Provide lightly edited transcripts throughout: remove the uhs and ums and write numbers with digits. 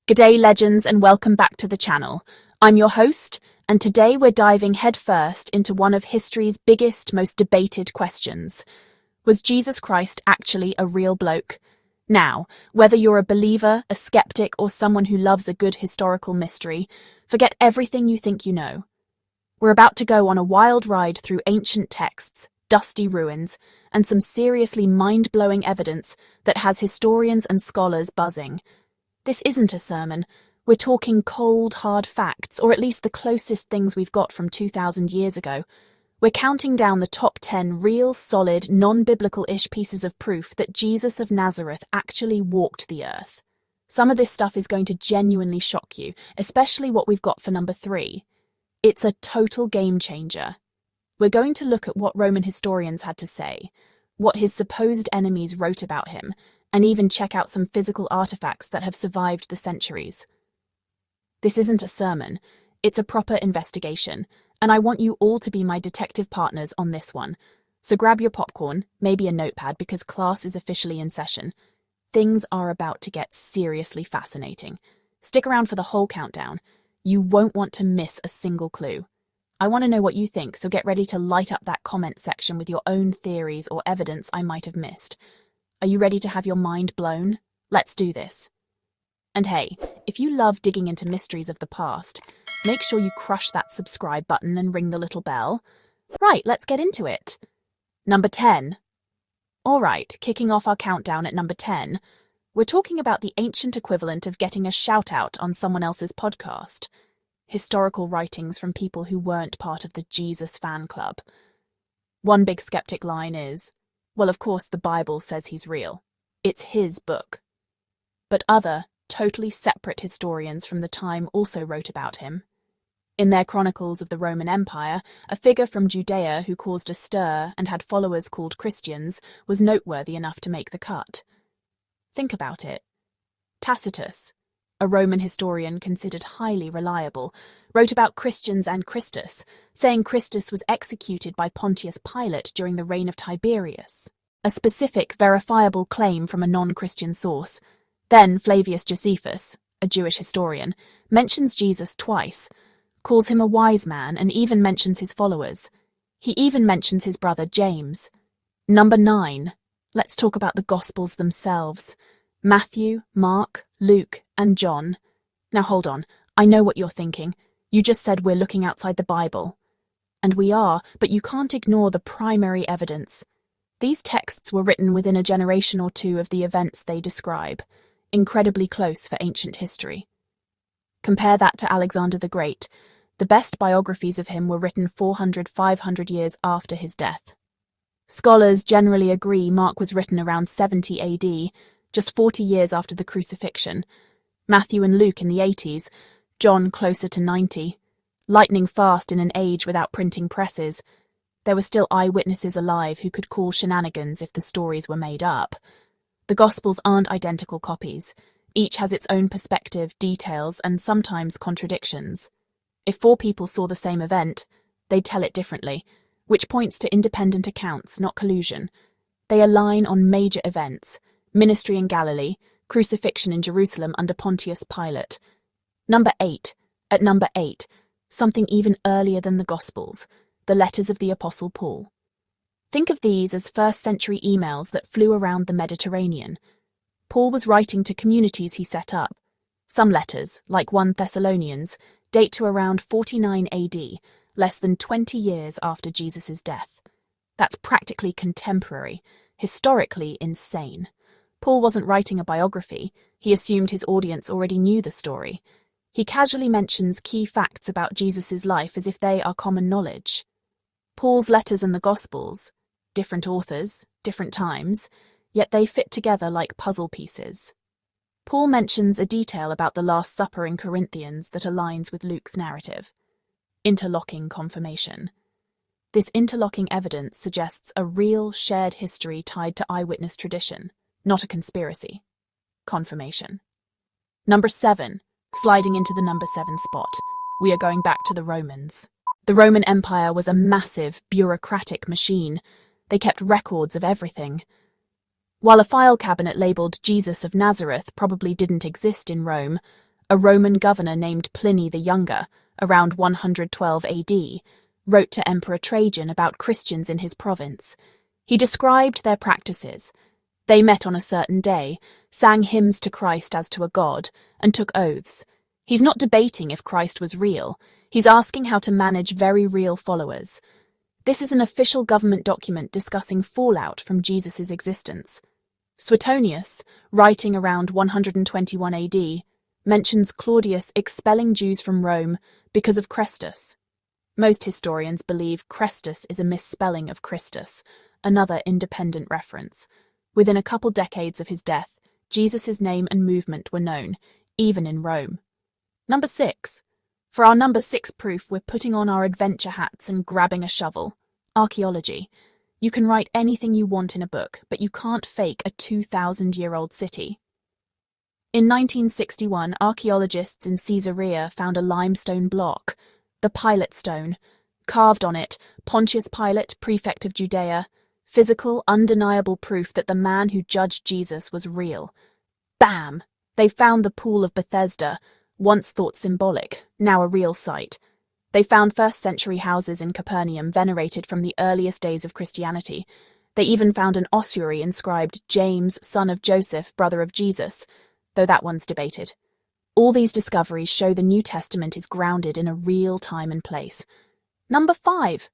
G'day legends and welcome back to the channel. I'm your host, and today we're diving headfirst into one of history's biggest, most debated questions. Was Jesus Christ actually a real bloke? Now, whether you're a believer, a skeptic, or someone who loves a good historical mystery, forget everything you think you know. We're about to go on a wild ride through ancient texts, dusty ruins, and some seriously mind-blowing evidence that has historians and scholars buzzing. This isn't a sermon. We're talking cold, hard facts, or at least the closest things we've got from 2,000 years ago. We're counting down the top 10 real, solid, non-biblical-ish pieces of proof that Jesus of Nazareth actually walked the earth. Some of this stuff is going to genuinely shock you, especially what we've got for number 3. It's a total game changer. We're going to look at what Roman historians had to say, what his supposed enemies wrote about him, and even check out some physical artifacts that have survived the centuries. This isn't a sermon, it's a proper investigation, and I want you all to be my detective partners on this one. So grab your popcorn, maybe a notepad because class is officially in session. Things are about to get seriously fascinating. Stick around for the whole countdown. You won't want to miss a single clue. I want to know what you think, so get ready to light up that comment section with your own theories or evidence I might have missed. Are you ready to have your mind blown? Let's do this. And hey, if you love digging into mysteries of the past, make sure you crush that subscribe button and ring the little bell. Right, let's get into it. Number 10. Alright, kicking off our countdown at number 10, we're talking about the ancient equivalent of getting a shout-out on someone else's podcast. Historical writings from people who weren't part of the Jesus fan club. One big skeptic line is, well, of course the Bible says he's real. It's his book. But other, totally separate historians from the time also wrote about him. In their chronicles of the Roman Empire, a figure from Judea who caused a stir and had followers called Christians was noteworthy enough to make the cut. Think about it. Tacitus, a Roman historian considered highly reliable, wrote about Christians and Christus, saying Christus was executed by Pontius Pilate during the reign of Tiberius, a specific, verifiable claim from a non-Christian source. Then Flavius Josephus, a Jewish historian, mentions Jesus twice, calls him a wise man, and even mentions his followers. He even mentions his brother James. Number 9. Let's talk about the Gospels themselves. Matthew, Mark, Luke, and John. Now hold on, I know what you're thinking. You just said we're looking outside the Bible. And we are, but you can't ignore the primary evidence. These texts were written within a generation or two of the events they describe, incredibly close for ancient history. Compare that to Alexander the Great. The best biographies of him were written 400-500 years after his death. Scholars generally agree Mark was written around 70 AD, just 40 years after the crucifixion. Matthew and Luke in the 80s, John closer to 90. Lightning fast in an age without printing presses. There were still eyewitnesses alive who could call shenanigans if the stories were made up. The Gospels aren't identical copies. Each has its own perspective, details, and sometimes contradictions. If 4 people saw the same event, they'd tell it differently, which points to independent accounts, not collusion. They align on major events: ministry in Galilee, crucifixion in Jerusalem under Pontius Pilate. Number 8. At number 8, something even earlier than the Gospels, the letters of the Apostle Paul. Think of these as first-century emails that flew around the Mediterranean. Paul was writing to communities he set up. Some letters, like 1 Thessalonians, date to around 49 AD, less than 20 years after Jesus' death. That's practically contemporary, historically insane. Paul wasn't writing a biography. He assumed his audience already knew the story. He casually mentions key facts about Jesus' life as if they are common knowledge. Paul's letters and the Gospels, different authors, different times, yet they fit together like puzzle pieces. Paul mentions a detail about the Last Supper in Corinthians that aligns with Luke's narrative. Interlocking confirmation. This interlocking evidence suggests a real shared history tied to eyewitness tradition, not a conspiracy. Confirmation. Number 7. Sliding into the number 7 spot, we are going back to the Romans. The Roman Empire was a massive, bureaucratic machine. They kept records of everything. While a file cabinet labelled Jesus of Nazareth probably didn't exist in Rome, a Roman governor named Pliny the Younger, around 112 AD, wrote to Emperor Trajan about Christians in his province. He described their practices. They met on a certain day, sang hymns to Christ as to a god, and took oaths. He's not debating if Christ was real. He's asking how to manage very real followers. This is an official government document discussing fallout from Jesus' existence. Suetonius, writing around 121 AD, mentions Claudius expelling Jews from Rome because of Chrestus. Most historians believe Chrestus is a misspelling of Christus, another independent reference. Within a couple decades of his death, Jesus' name and movement were known, even in Rome. Number 6. For our number 6 proof, we're putting on our adventure hats and grabbing a shovel. Archaeology. You can write anything you want in a book, but you can't fake a 2,000-year-old city. In 1961, archaeologists in Caesarea found a limestone block, the Pilate Stone. Carved on it, Pontius Pilate, prefect of Judea. Physical, undeniable proof that the man who judged Jesus was real. Bam! They found the Pool of Bethesda, once thought symbolic, now a real site. They found first-century houses in Capernaum venerated from the earliest days of Christianity. They even found an ossuary inscribed James, son of Joseph, brother of Jesus, though that one's debated. All these discoveries show the New Testament is grounded in a real time and place. Number 5.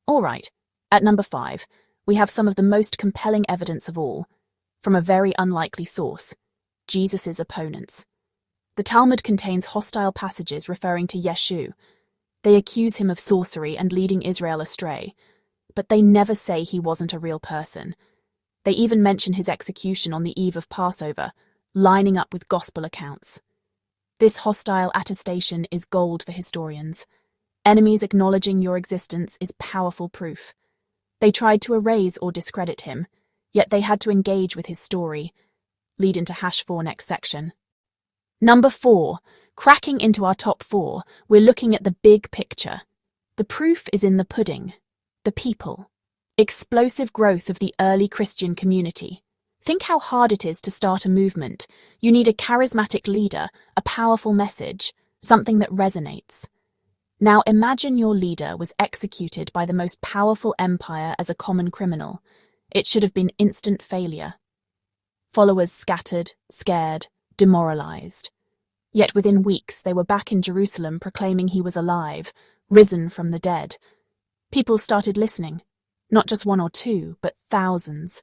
All right, at number 5, we have some of the most compelling evidence of all, from a very unlikely source, Jesus' opponents. The Talmud contains hostile passages referring to Yeshu. They accuse him of sorcery and leading Israel astray, but they never say he wasn't a real person. They even mention his execution on the eve of Passover, lining up with gospel accounts. This hostile attestation is gold for historians. Enemies acknowledging your existence is powerful proof. They tried to erase or discredit him, yet they had to engage with his story. Lead into #4 next section. Number 4. Cracking into our top 4, we're looking at the big picture. The proof is in the pudding. The people. Explosive growth of the early Christian community. Think how hard it is to start a movement. You need a charismatic leader, a powerful message, something that resonates. Now imagine your leader was executed by the most powerful empire as a common criminal. It should have been instant failure. Followers scattered, scared, demoralized. Yet within weeks they were back in Jerusalem proclaiming he was alive, risen from the dead. People started listening. Not just 1 or 2, but thousands.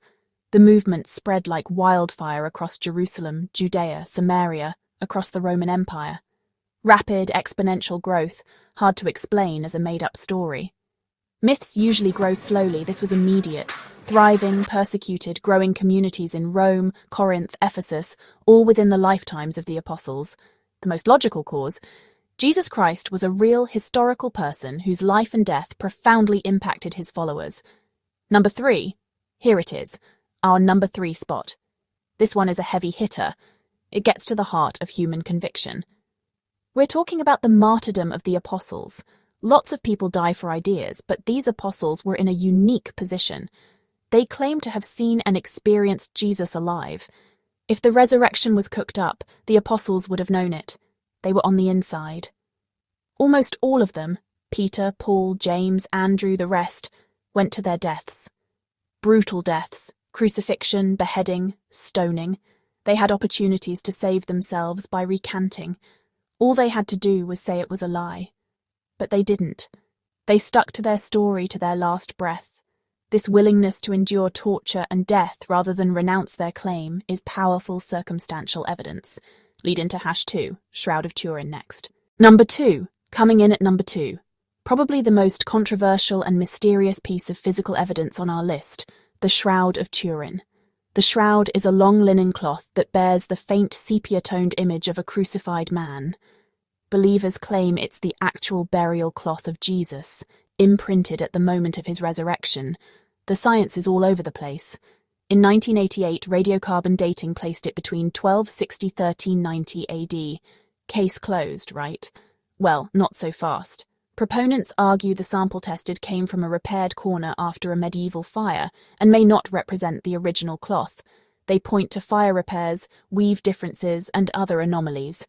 The movement spread like wildfire across Jerusalem, Judea, Samaria, across the Roman Empire. Rapid, exponential growth, hard to explain as a made-up story. Myths usually grow slowly. This was immediate. Thriving, persecuted, growing communities in Rome, Corinth, Ephesus, all within the lifetimes of the apostles. The most logical cause: Jesus Christ was a real historical person whose life and death profoundly impacted his followers. Number 3. Here it is, our number 3 spot. This one is a heavy hitter. It gets to the heart of human conviction. We're talking about the martyrdom of the apostles. Lots of people die for ideas, but these apostles were in a unique position. They claimed to have seen and experienced Jesus alive. If the resurrection was cooked up, the apostles would have known it. They were on the inside. Almost all of them, Peter, Paul, James, Andrew, the rest, went to their deaths. Brutal deaths, crucifixion, beheading, stoning. They had opportunities to save themselves by recanting. All they had to do was say it was a lie. But they didn't. They stuck to their story to their last breath. This willingness to endure torture and death rather than renounce their claim is powerful circumstantial evidence. Lead into #2, Shroud of Turin next. Number 2, coming in at number 2. Probably the most controversial and mysterious piece of physical evidence on our list, the Shroud of Turin. The shroud is a long linen cloth that bears the faint sepia-toned image of a crucified man. Believers claim it's the actual burial cloth of Jesus, imprinted at the moment of his resurrection. The science is all over the place. In 1988, radiocarbon dating placed it between 1260–1390 AD. Case closed, right? Well, not so fast. Proponents argue the sample tested came from a repaired corner after a medieval fire and may not represent the original cloth. They point to fire repairs, weave differences, and other anomalies.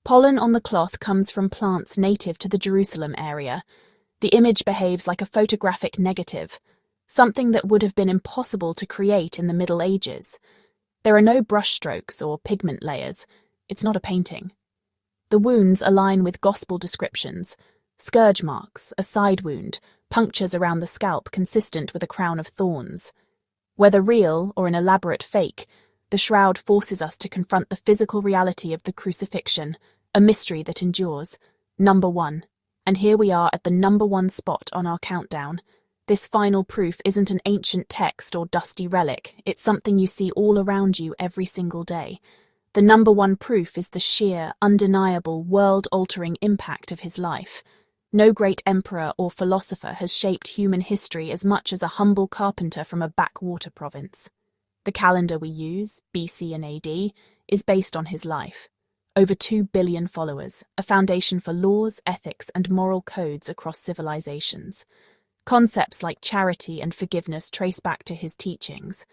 Pollen on the cloth comes from plants native to the Jerusalem area. The image behaves like a photographic negative, something that would have been impossible to create in the Middle Ages. There are no brushstrokes or pigment layers. It's not a painting. The wounds align with gospel descriptions: scourge marks, a side wound, punctures around the scalp consistent with a crown of thorns. Whether real or an elaborate fake, the shroud forces us to confront the physical reality of the crucifixion, a mystery that endures. Number 1. And here we are at the number 1 spot on our countdown. This final proof isn't an ancient text or dusty relic, it's something you see all around you every single day. The number 1 proof is the sheer, undeniable, world-altering impact of his life. No great emperor or philosopher has shaped human history as much as a humble carpenter from a backwater province. The calendar we use, BC and AD, is based on his life. Over 2 billion followers, a foundation for laws, ethics, and moral codes across civilizations. Concepts like charity and forgiveness trace back to his teachings.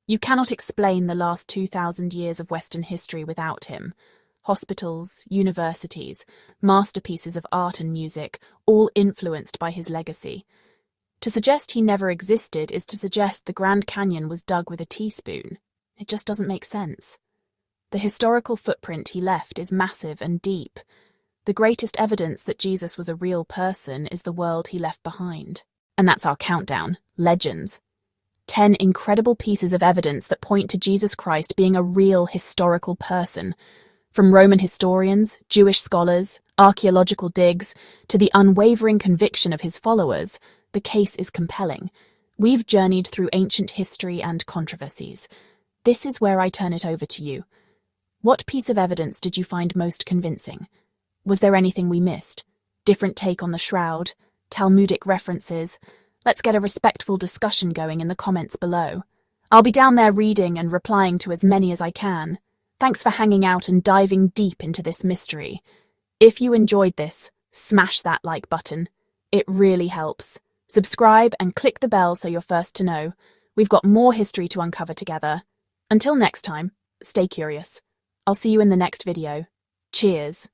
You cannot explain the last 2,000 years of Western history without him. Hospitals, universities, masterpieces of art and music, all influenced by his legacy. To suggest he never existed is to suggest the Grand Canyon was dug with a teaspoon. It just doesn't make sense. The historical footprint he left is massive and deep. The greatest evidence that Jesus was a real person is the world he left behind. And that's our countdown: legends. 10 incredible pieces of evidence that point to Jesus Christ being a real historical person. From Roman historians, Jewish scholars, archaeological digs, to the unwavering conviction of his followers, the case is compelling. We've journeyed through ancient history and controversies. This is where I turn it over to you. What piece of evidence did you find most convincing? Was there anything we missed? Different take on the shroud? Talmudic references? Let's get a respectful discussion going in the comments below. I'll be down there reading and replying to as many as I can. Thanks for hanging out and diving deep into this mystery. If you enjoyed this, smash that like button. It really helps. Subscribe and click the bell so you're first to know. We've got more history to uncover together. Until next time, stay curious. I'll see you in the next video. Cheers.